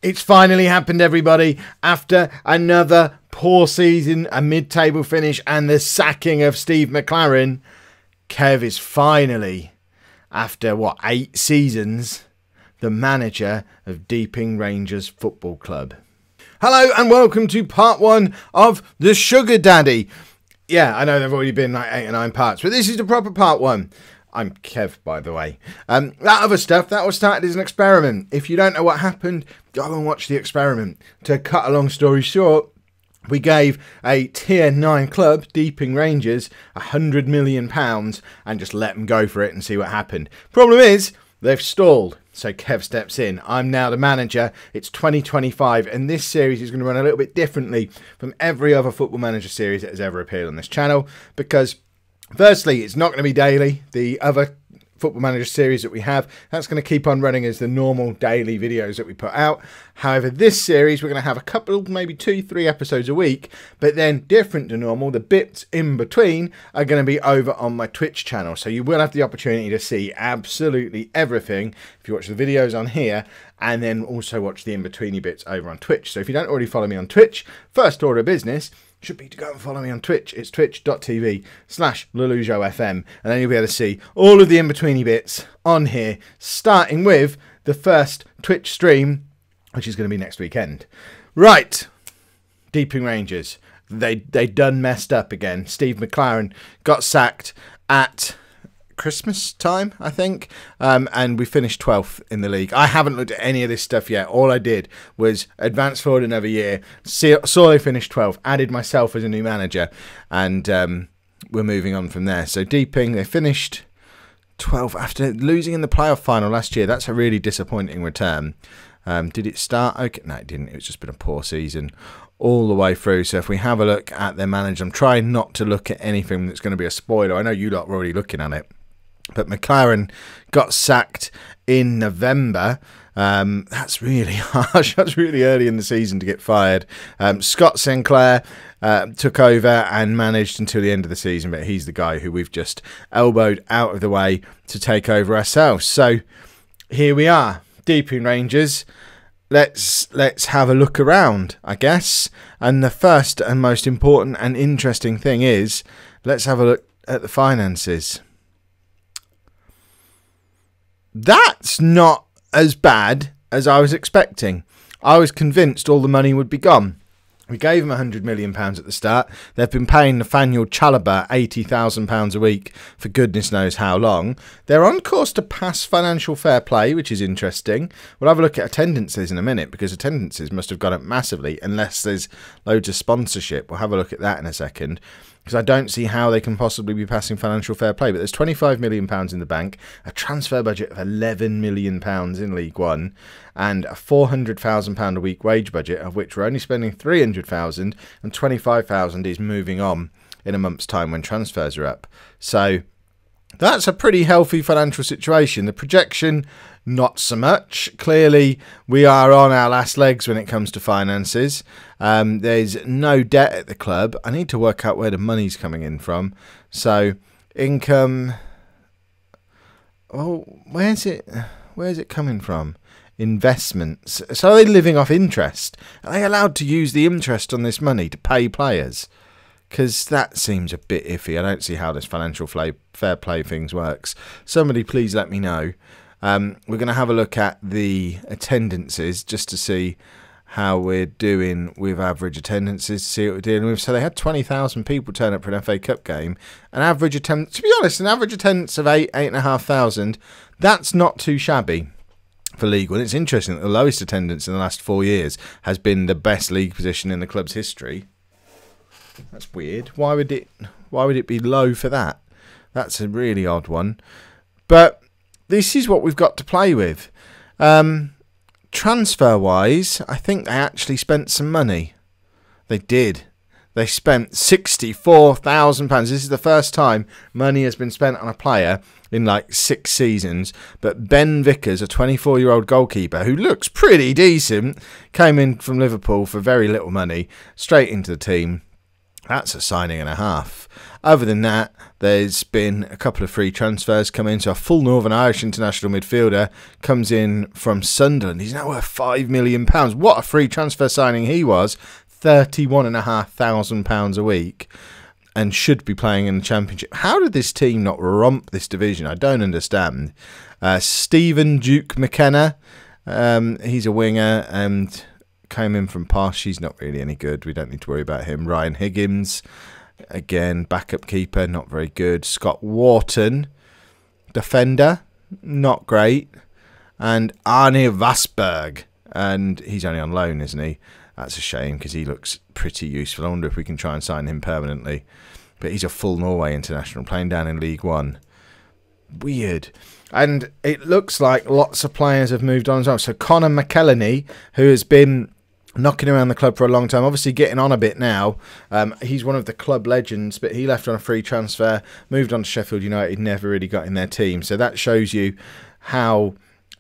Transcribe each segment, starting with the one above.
It's finally happened, everybody. After another poor season, a mid-table finish, and the sacking of Steve McClaren, Kev is finally, after, 8 seasons, the manager of Deeping Rangers Football Club. Hello and welcome to part 1 of The Sugar Daddy. Yeah, I know there have already been like 8 or 9 parts, but this is the proper part 1. I'm Kev, by the way. That other stuff, that was started as an experiment. If you don't know what happened, go and watch the experiment. To cut a long story short, we gave a tier 9 club, Deeping Rangers, £100 million and just let them go for it and see what happened. Problem is, they've stalled. So Kev steps in. I'm now the manager. It's 2025 and this series is going to run a little bit differently from every other Football Manager series that has ever appeared on this channel because firstly, it's not going to be daily. The other Football Manager series that we have, that's going to keep on running as the normal daily videos that we put out. However, this series, we're going to have a couple, maybe 2-3 episodes a week, but then different to normal, the bits in between are going to be over on my Twitch channel. So you will have the opportunity to see absolutely everything if you watch the videos on here, and then also watch the in-betweeny bits over on Twitch. So if you don't already follow me on Twitch, first order of business should be to go and follow me on Twitch. It's twitch.tv/LollujoFM, and then you'll be able to see all of the in-betweeny bits on here, starting with the first Twitch stream, which is going to be next weekend. Right, Deeping Rangers. They done messed up again. Steve McClaren got sacked at Christmas time, I think, and we finished 12th in the league. I haven't looked at any of this stuff yet. All I did was advance forward another year, saw they finished 12th, added myself as a new manager, and we're moving on from there. So Deeping, they finished 12th after losing in the playoff final last year. That's a really disappointing return. Did it start? Okay, no, it didn't. It's just been a poor season all the way through. So if we have a look at their manager, I'm trying not to look at anything that's going to be a spoiler. I know you lot are already looking at it. But McClaren got sacked in November. That's really harsh. That's really early in the season to get fired. Scott Sinclair took over and managed until the end of the season, but he's the guy who we've just elbowed out of the way to take over ourselves. So here we are, Deeping Rangers. Let's have a look around, I guess. And the first and most important and interesting thing is, let's have a look at the finances. That's not as bad as I was expecting. I was convinced all the money would be gone. We gave them £100 million at the start. They've been paying Nathaniel Chalobah £80,000 a week for goodness knows how long. They're on course to pass financial fair play, which is interesting. We'll have a look at attendances in a minute because attendances must have gone up massively unless there's loads of sponsorship. We'll have a look at that in a second, because I don't see how they can possibly be passing financial fair play. But there's £25 million in the bank, a transfer budget of £11 million in League One, and a £400,000 a week wage budget, of which we're only spending £300,000, and £25,000 is moving on in a month's time when transfers are up. So that's a pretty healthy financial situation. The projection, not so much. Clearly, we are on our last legs when it comes to finances. There's no debt at the club. I need to work out where the money's coming in from. So, income. Oh, where's it coming from? Investments. So, are they living off interest? Are they allowed to use the interest on this money to pay players? Because that seems a bit iffy. I don't see how this financial fair play things works. Somebody please let me know. We're going to have a look at the attendances just to see how we're doing with average attendances, to see what we're dealing with. So they had 20,000 people turn up for an FA Cup game. An average attendance, to be honest, an average attendance of 8,500. That's not too shabby for League One. It's interesting that the lowest attendance in the last 4 years has been the best league position in the club's history. That's weird. Why would it be low for that? That's a really odd one. But this is what we've got to play with. Transfer-wise, I think they actually spent some money. They did. They spent £64,000. This is the first time money has been spent on a player in like 6 seasons. But Ben Vickers, a 24-year-old goalkeeper who looks pretty decent, came in from Liverpool for very little money, straight into the team. That's a signing and a half. Other than that, there's been a couple of free transfers come in. So a full Northern Irish international midfielder comes in from Sunderland. He's now worth £5 million. What a free transfer signing he was. £31,500 a week. And should be playing in the Championship. How did this team not romp this division? I don't understand. Stephen Duke McKenna. He's a winger and came in from Posh. He's not really any good. We don't need to worry about him. Ryan Higgins, again, backup keeper, not very good. Scott Wharton, defender, not great. And Arne Vasberg. And he's only on loan, isn't he? That's a shame because he looks pretty useful. I wonder if we can try and sign him permanently. But he's a full Norway international playing down in League One. Weird. And it looks like lots of players have moved on as well. So Conor Mcelhaney, who has been knocking around the club for a long time, obviously getting on a bit now. He's one of the club legends, but he left on a free transfer, moved on to Sheffield United, never really got in their team. So that shows you how,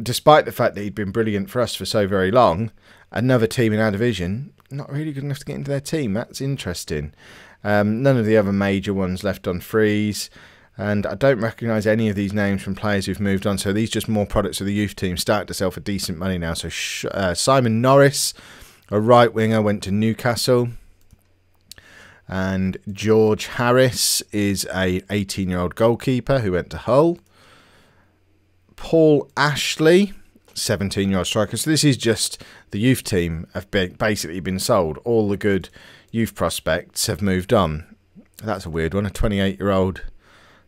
despite the fact that he'd been brilliant for us for so very long, another team in our division, not really good enough to get into their team. That's interesting. None of the other major ones left on freeze. And I don't recognise any of these names from players who've moved on. So these just more products of the youth team, starting to sell for decent money now. So Simon Norris, a right winger, went to Newcastle. And George Harris is a 18-year-old goalkeeper who went to Hull. Paul Ashley, 17-year-old striker. So this is just the youth team have basically been sold. All the good youth prospects have moved on. That's a weird one. A 28-year-old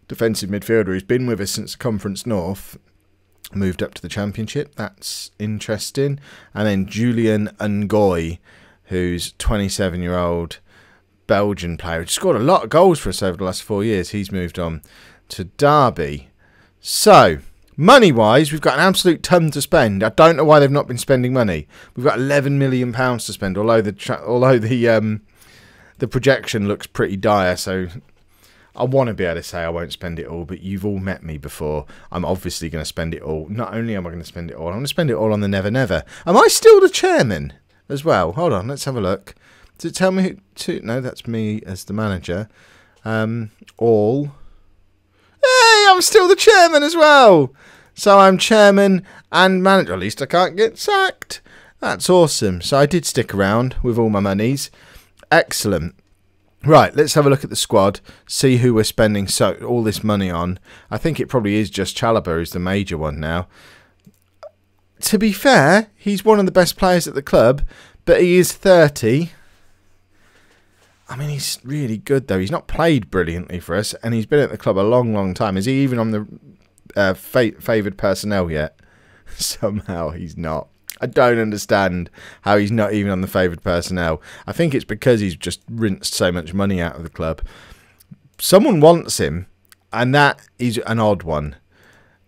defensive midfielder who's been with us since Conference North moved up to the Championship. That's interesting. And then Julian Ngoy, who's 27-year-old Belgian player, who scored a lot of goals for us over the last 4 years. He's moved on to Derby. So money-wise, we've got an absolute ton to spend. I don't know why they've not been spending money. We've got £11 million to spend, although the projection looks pretty dire. So I want to be able to say I won't spend it all, but you've all met me before. I'm obviously going to spend it all. Not only am I going to spend it all, I'm going to spend it all on the Never Never. Am I still the chairman as well? Hold on, let's have a look. Does it tell me who to? No, that's me as the manager. All. Hey, I'm still the chairman as well. So I'm chairman and manager. At least I can't get sacked. That's awesome. So I did stick around with all my monies. Excellent. Right, let's have a look at the squad, see who we're spending all this money on. I think it probably is just Chalobah who's the major one now. To be fair, he's one of the best players at the club, but he is 30. I mean, he's really good, though. He's not played brilliantly for us, and he's been at the club a long, long time. Is he even on the favoured personnel yet? Somehow he's not. I don't understand how he's not even on the favoured personnel. I think it's because he's just rinsed so much money out of the club. Someone wants him, and that is an odd one.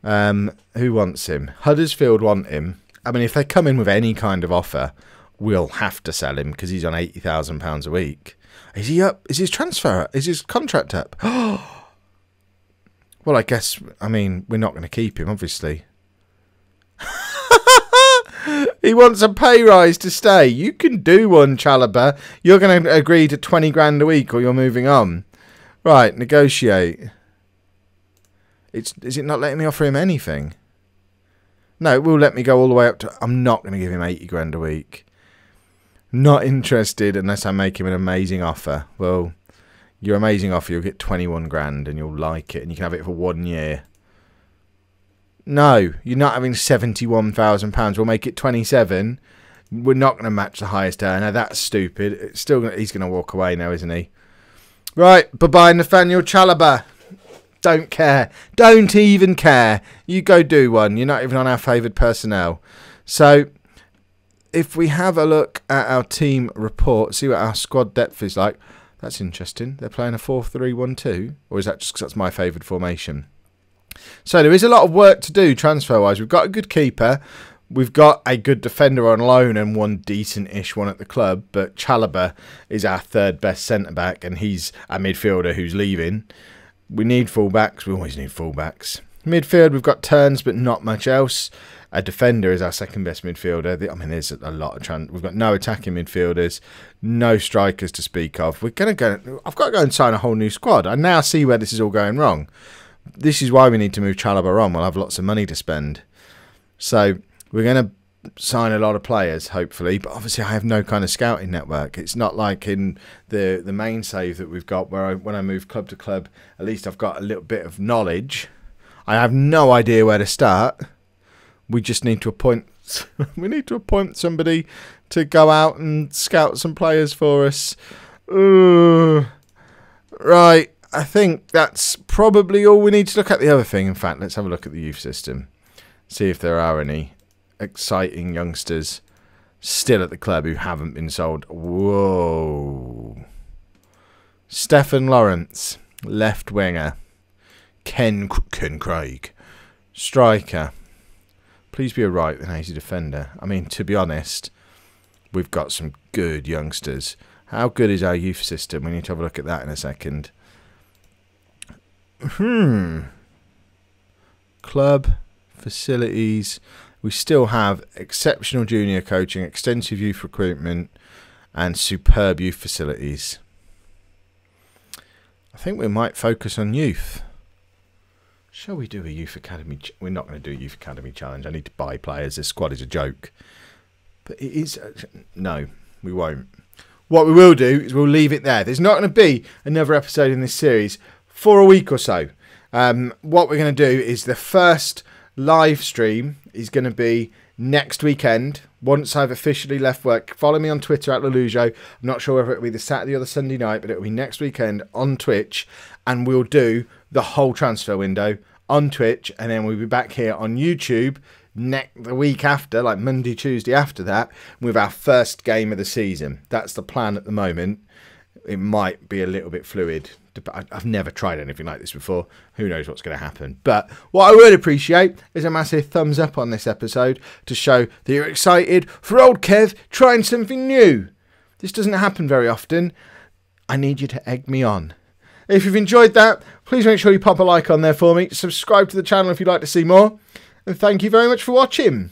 Who wants him? Huddersfield want him. I mean, if they come in with any kind of offer, we'll have to sell him because he's on £80,000 a week. Is he up? Is his transfer? Is his contract up? Well, I guess, I mean, we're not going to keep him, obviously. He wants a pay rise to stay. You can do one, Chalobah. You're going to agree to 20 grand a week or you're moving on. Right, negotiate. Is it not letting me offer him anything? No, it will let me go all the way up to... I'm not going to give him 80 grand a week. Not interested unless I make him an amazing offer. Well, your amazing offer, you'll get 21 grand and you'll like it and you can have it for 1 year. No, you're not having £71,000. We'll make it 27. We're not going to match the highest earner. That's stupid. It's still he's going to walk away now, isn't he? Right, bye-bye, Nathaniel Chalobah. Don't care. Don't even care. You go do one. You're not even on our favoured personnel. So, if we have a look at our team report, see what our squad depth is like. That's interesting. They're playing a 4-3-1-2. Or is that just because that's my favoured formation? So there is a lot of work to do transfer-wise. We've got a good keeper. We've got a good defender on loan and one decent-ish one at the club. But Chalobah is our third best centre-back and he's a midfielder who's leaving. We need full-backs. We always need full-backs. Midfield, we've got turns but not much else. a defender as our second best midfielder. I mean, there's a lot of we've got no attacking midfielders, no strikers to speak of. I've got to go and sign a whole new squad. I now see where this is all going wrong. This is why we need to move Chalobah on. We'll have lots of money to spend. So we're going to sign a lot of players, hopefully, but obviously I have no kind of scouting network. It's not like in the main save that we've got where when I move club to club, at least I've got a little bit of knowledge. I have no idea where to start. We just need to appoint somebody to go out and scout some players for us. Right, I think that's probably all we need to look at. The other thing, in fact, let's have a look at the youth system. See if there are any exciting youngsters still at the club who haven't been sold. Whoa. Stefan Lawrence, left winger. Ken Craig, striker. Please be a right, then he's a defender. I mean, to be honest, we've got some good youngsters. How good is our youth system? We need to have a look at that in a second. Club, facilities. We still have exceptional junior coaching, extensive youth recruitment, and superb youth facilities. I think we might focus on youth. Shall we do a youth academy? We're not going to do a youth academy challenge. I need to buy players. This squad is a joke. But it is... No, we won't. What we will do is we'll leave it there. There's not going to be another episode in this series for a week or so. What we're going to do is the first live stream is going to be next weekend. Once I've officially left work, follow me on Twitter at Lollujo. I'm not sure whether it'll be the Saturday or the Sunday night, but it'll be next weekend on Twitch. And we'll do the whole transfer window on Twitch. And then we'll be back here on YouTube the week after, like Monday, Tuesday after that, with our first game of the season. That's the plan at the moment. It might be a little bit fluid. I've never tried anything like this before. Who knows what's going to happen. But what I would appreciate is a massive thumbs up on this episode to show that you're excited for old Kev trying something new. This doesn't happen very often. I need you to egg me on. If you've enjoyed that, please make sure you pop a like on there for me. Subscribe to the channel if you'd like to see more. And thank you very much for watching.